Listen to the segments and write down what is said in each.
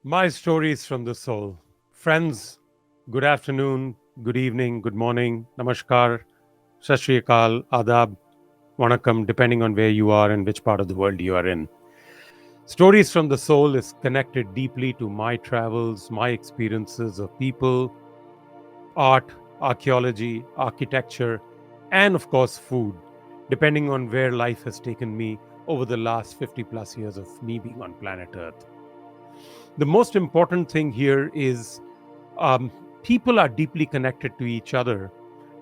My stories from the soul. Friends, good afternoon, good evening, good morning, namaskar, sat sri akal, adab, vanakkam, depending on where you are and which part of the world you are in. Stories from the soul is connected deeply to my travels, my experiences of people, art, archaeology, architecture, and of course, food, depending on where life has taken me over the last 50 plus years of me being on planet Earth. The most important thing here is um, people are deeply connected to each other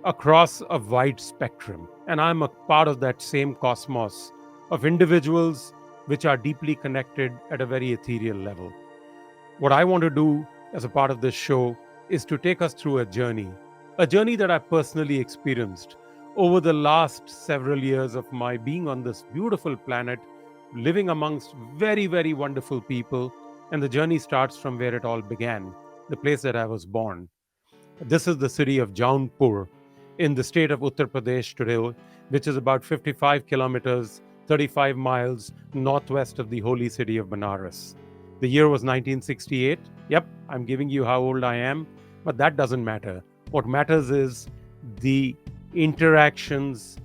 across a wide spectrum. And I'm a part of that same cosmos of individuals which are deeply connected at a very ethereal level. What I want to do as a part of this show is to take us through a journey that I personally experienced over the last several years of my being on this beautiful planet, living amongst very, very wonderful people. And the journey starts from where it all began, the place that I was born. This is the city of Jaunpur in the state of Uttar Pradesh today, which is about 55 kilometers, 35 miles northwest of the holy city of Benares. The year was 1968. Yep, I'm giving you how old I am, but that doesn't matter. What matters is the interactions,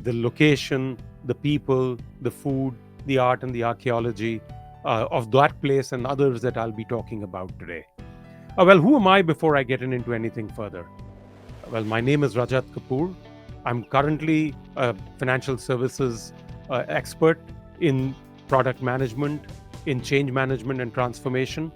the location, the people, the food, the art, and the archaeology of that place and others that I'll be talking about today. Well, who am I before I get into anything further? Well, my name is Rajat Kapoor. I'm currently a financial services expert in product management, in change management and transformation.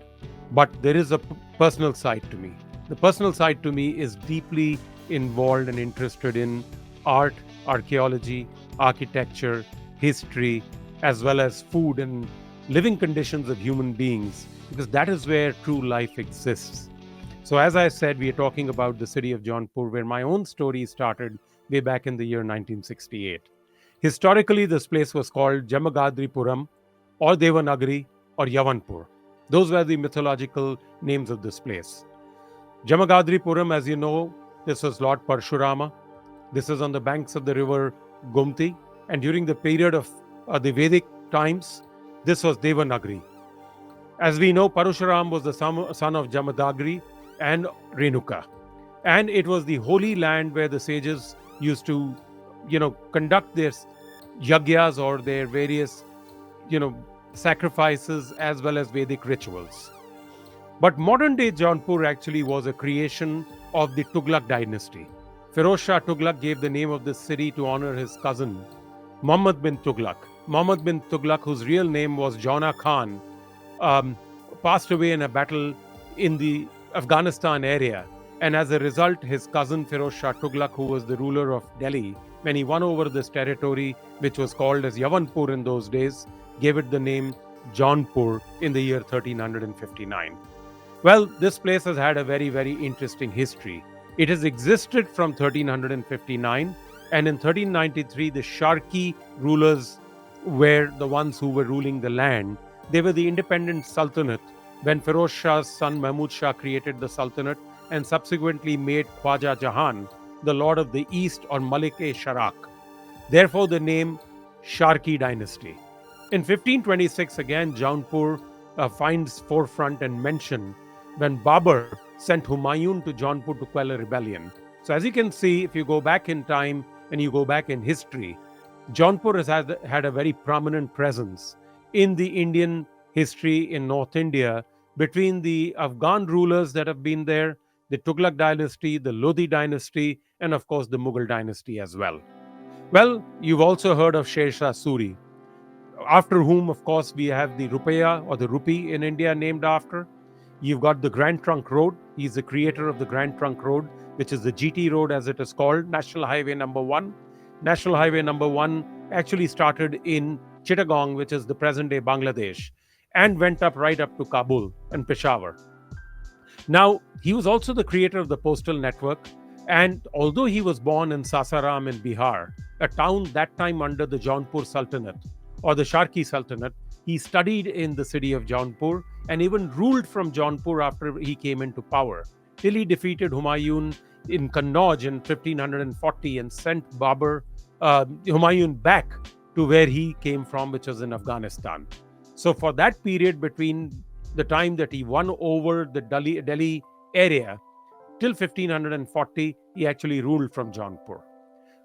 But there is a personal side to me. The personal side to me is deeply involved and interested in art, archaeology, architecture, history, as well as food and living conditions of human beings, because that is where true life exists. So, as I said, we are talking about the city of Jaunpur, where my own story started way back in the year 1968. Historically, this place was called Jamagadripuram or Devanagari or Yavanpur. Those were the mythological names of this place. Jamagadripuram, as you know, this was Lord Parshurama. This is on the banks of the river Gomti. And during the period of the Vedic times, this was Devanagari. As we know, Parashuram was the son of Jamadagri and Renuka. And it was the holy land where the sages used to, conduct their yagyas or their various, you know, sacrifices as well as Vedic rituals. But modern day Jaunpur actually was a creation of the Tughlaq dynasty. Firoz Shah Tughlaq gave the name of this city to honor his cousin, Muhammad bin Tughlaq. Muhammad bin Tughlaq, whose real name was Jauna Khan, um, passed away in a battle in the Afghanistan area. And as a result, his cousin Firoz Shah Tughlaq, who was the ruler of Delhi, when he won over this territory, which was called as Yavanpur in those days, gave it the name Jaunpur in the year 1359. Well, this place has had a very, very interesting history. It has existed from 1359, and in 1393, the Sharki rulers were the ones who were ruling the land. They were the independent sultanate when Firoz Shah's son Mahmud Shah created the sultanate and subsequently made Khwaja Jahan the lord of the east or Malik-e-Sharak. Therefore, the name Sharki dynasty. In 1526, again, Jaunpur finds forefront and mention when Babur sent Humayun to Jaunpur to quell a rebellion. So, as you can see, if you go back in time and you go back in history, Jaunpur has had a very prominent presence in the Indian history in North India between the Afghan rulers that have been there, the Tughlaq dynasty, the Lodi dynasty, and of course the Mughal dynasty as well. Well, you've also heard of Sher Shah Suri, after whom, of course, we have the Rupaya or the Rupee in India named after. You've got the Grand Trunk Road. He's the creator of the Grand Trunk Road, which is the GT Road as it is called, National Highway number 1. National Highway number 1 actually started in Chittagong, which is the present day Bangladesh, and went up right up to Kabul and Peshawar. Now, he was also the creator of the postal network. And although he was born in Sasaram in Bihar, a town that time under the Jaunpur Sultanate or the Sharki Sultanate, he studied in the city of Jaunpur and even ruled from Jaunpur after he came into power, till he defeated Humayun in Kannauj in 1540 and sent Humayun back to where he came from, which was in Afghanistan. So for that period between the time that he won over the Delhi area. Till 1540, he actually ruled from Jaunpur.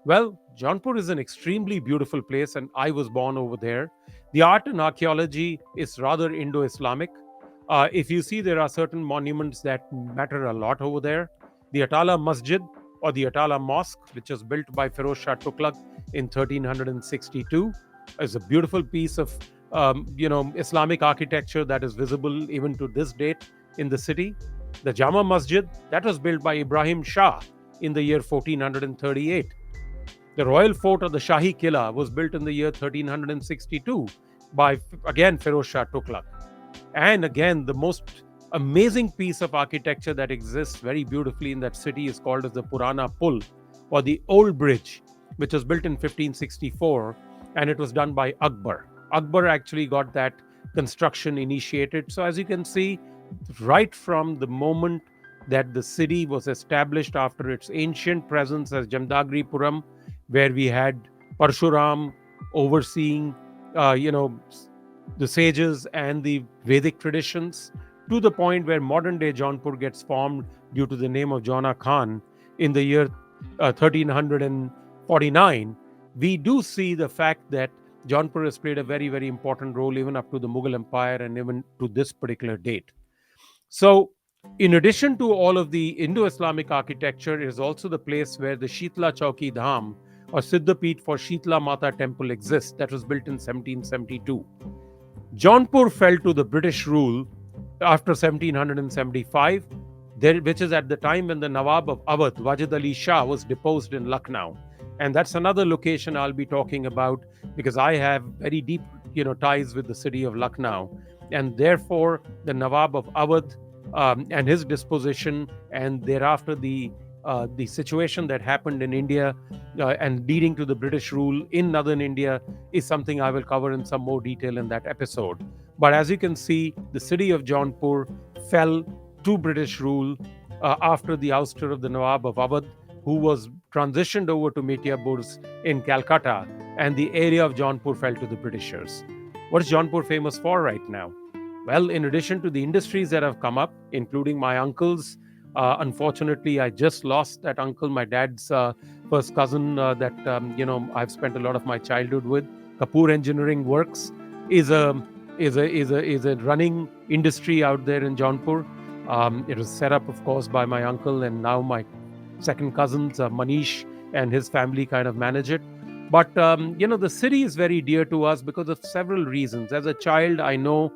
Well, Jaunpur is an extremely beautiful place, and I was born over there. The art and archaeology is rather Indo Islamic. If you see, there are certain monuments that matter a lot over there. The Atala Masjid, or the Atala Mosque, which was built by Firoz Shah Tughlaq in 1362, is a beautiful piece of Islamic architecture that is visible even to this date in the city. The Jama Masjid, that was built by Ibrahim Shah in the year 1438. The royal fort of the Shahi Killa was built in the year 1362 by, again, Firoz Shah Tughlaq. And again, the most amazing piece of architecture that exists very beautifully in that city is called as the Purana Pul, or the Old Bridge, which was built in 1564, and it was done by Akbar. Akbar actually got that construction initiated. So as you can see, right from the moment that the city was established after its ancient presence as Jamdagripuram, where we had Parshuram overseeing, the sages and the Vedic traditions, to the point where modern day Jaunpur gets formed due to the name of Jauna Khan in the year 1349. We do see the fact that Jaunpur has played a very, very important role even up to the Mughal Empire and even to this particular date. So, in addition to all of the Indo-Islamic architecture, it is also the place where the Shitla Chowki Dham, or Siddhapeeth for Shitla Mata temple, exists. That was built in 1772. Jaunpur fell to the British rule after 1775, which is at the time when the Nawab of Awadh, Wajid Ali Shah, was deposed in Lucknow. And that's another location I'll be talking about, because I have very deep, ties with the city of Lucknow. And therefore, the Nawab of Awadh and his disposition, and thereafter the situation that happened in India and leading to the British rule in northern India, is something I will cover in some more detail in that episode. But as you can see, the city of Jaunpur fell to British rule after the ouster of the Nawab of Awadh, who was transitioned over to Metia Burs in Calcutta, and the area of Jaunpur fell to the Britishers. What is Jaunpur famous for right now? Well, in addition to the industries that have come up, including my uncle's, unfortunately, I just lost that uncle, my dad's first cousin that I've spent a lot of my childhood with. Kapoor Engineering Works is a running industry out there in Jaunpur. It was set up, of course, by my uncle, and now my second cousins, Manish and his family, kind of manage it. But the city is very dear to us because of several reasons. As a child, I know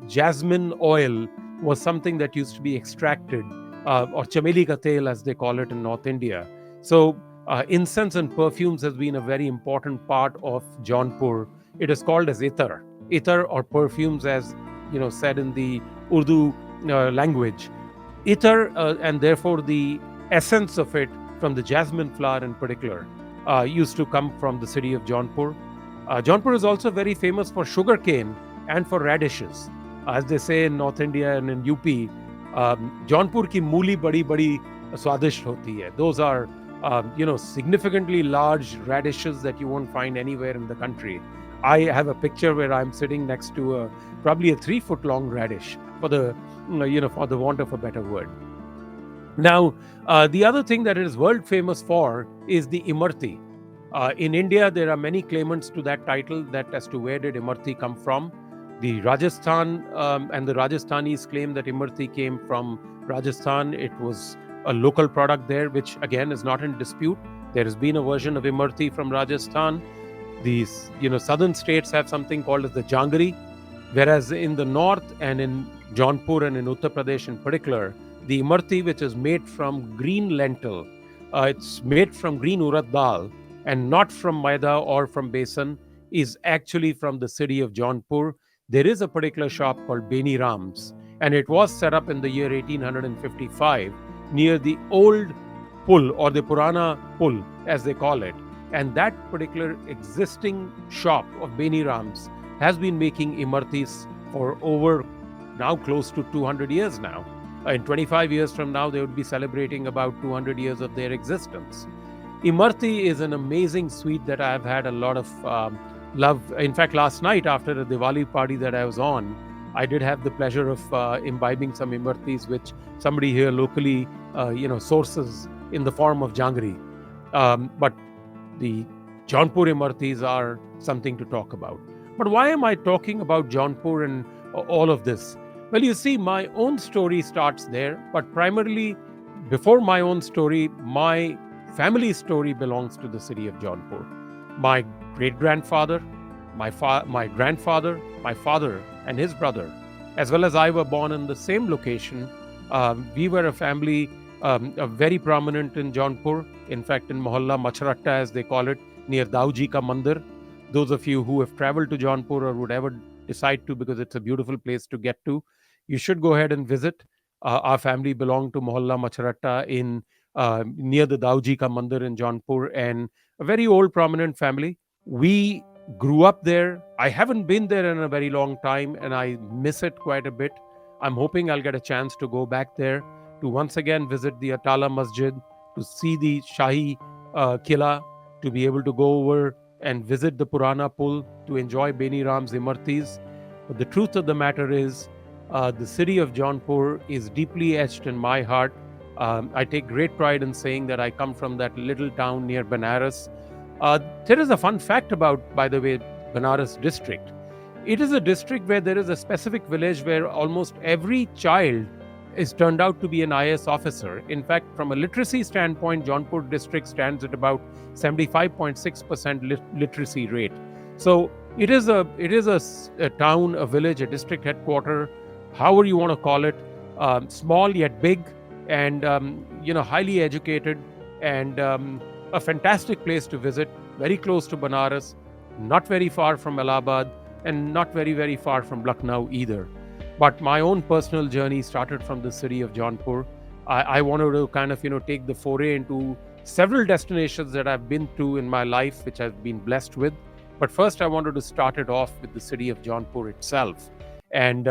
jasmine oil was something that used to be extracted, or chameli ka tel, as they call it in North India. So incense and perfumes has been a very important part of Jaunpur. It is called as itar or perfumes, as said in the Urdu language. Itar, and therefore the essence of it from the jasmine flower in particular, used to come from the city of Jaunpur. Jaunpur is also very famous for sugarcane and for radishes. As they say in North India and in UP, Jaunpur ki mooli badi swadisht hoti hai. Those are, significantly large radishes that you won't find anywhere in the country. I have a picture where I'm sitting next to probably a 3-foot long radish, for the want of a better word. Now, the other thing that it is world famous for is the Imarti. In India, there are many claimants to that title, that as to where did Imarti come from. The Rajasthan and the Rajasthanis claim that Imarti came from Rajasthan. It was a local product there, which again is not in dispute. There has been a version of Imarti from Rajasthan. These, southern states have something called as the Jangari, whereas in the north and in Jaunpur and in Uttar Pradesh in particular, the Imarti, which is made from green lentil, it's made from green urad dal and not from maida or from besan, is actually from the city of Jaunpur. There is a particular shop called Beni Ram's, and it was set up in the year 1855 near the old Pul, or the Purana Pul as they call it. And that particular existing shop of Beni Ram's has been making Imartis for over now close to 200 years now. In 25 years from now, they would be celebrating about 200 years of their existence. Imarti is an amazing sweet that I have had a lot of love. In fact, last night after a Diwali party that I was on, I did have the pleasure of imbibing some Imartis, which somebody here locally, sources in the form of jangri. But the Jaunpur Imartis are something to talk about. But why am I talking about Jaunpur and all of this? Well, you see, my own story starts there, but primarily before my own story, my family story belongs to the city of Jaunpur. My great grandfather, my grandfather, my father, and his brother, as well as I, were born in the same location. We were a family very prominent in Jaunpur. In fact, in Mohalla Macharatta, as they call it, near Dauji Ka Mandir. Those of you who have traveled to Jaunpur or would ever decide to, because it's a beautiful place to get to, you should go ahead and visit. Our family belonged to Mohalla Macharatta in near the Dauji Ka Mandir in Jaunpur, and a very old prominent family. We grew up there. I haven't been there in a very long time, and I miss it quite a bit. I'm hoping I'll get a chance to go back there to once again visit the Atala Masjid, to see the Shahi Kila, to be able to go over and visit the Purana Pul, to enjoy Beni Ram's Imartis. But the truth of the matter is, the city of Jaunpur is deeply etched in my heart. I take great pride in saying that I come from that little town near Banaras. There is a fun fact about, by the way, Banaras district. It is a district where there is a specific village where almost every child is turned out to be an IAS officer. In fact, from a literacy standpoint, Jaunpur district stands at about 75.6% literacy rate. So it is a town, a village, a district headquarter, however you want to call it, small yet big, and highly educated, and a fantastic place to visit. Very close to Banaras, not very far from Allahabad, and not very, very far from Lucknow either. But my own personal journey started from the city of Jaunpur. I wanted to kind of, take the foray into several destinations that I've been to in my life, which I've been blessed with. But first, I wanted to start it off with the city of Jaunpur itself, and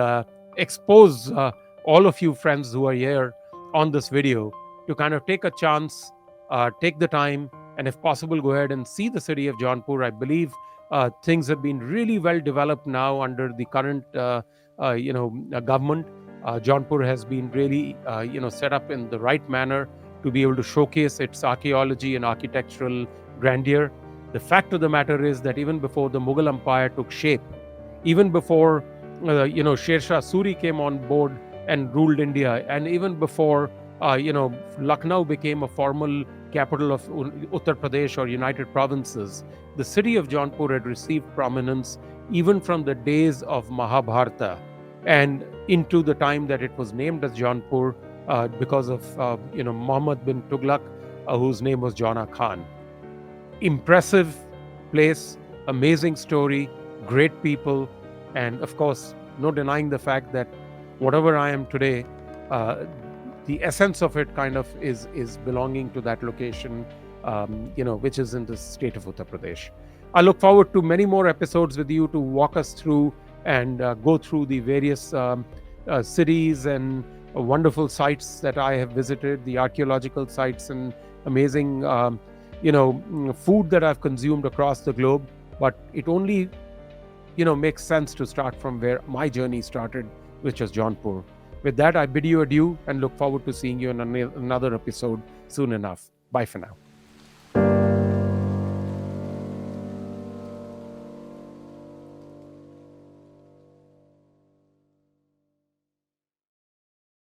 expose all of you friends who are here on this video to kind of take a chance, take the time, and if possible, go ahead and see the city of Jaunpur. I believe things have been really well developed now under the current government. Jaunpur has been really set up in the right manner to be able to showcase its archaeology and architectural grandeur. The fact of the matter is that even before the Mughal Empire took shape, even before Sher Shah Suri came on board and ruled India, and even before Lucknow became a formal capital of Uttar Pradesh or United Provinces, the city of Jaunpur had received prominence even from the days of Mahabharata and into the time that it was named as Jaunpur because of Muhammad bin Tughlaq, whose name was Jana Khan. Impressive place, amazing story, great people, and of course, no denying the fact that whatever I am today, the essence of it kind of is belonging to that location, which is in the state of Uttar Pradesh. I look forward to many more episodes with you to walk us through and go through the various cities and wonderful sites that I have visited, the archaeological sites and amazing, food that I've consumed across the globe. But it only, makes sense to start from where my journey started, which was Jaunpur. With that, I bid you adieu and look forward to seeing you in another episode soon enough. Bye for now.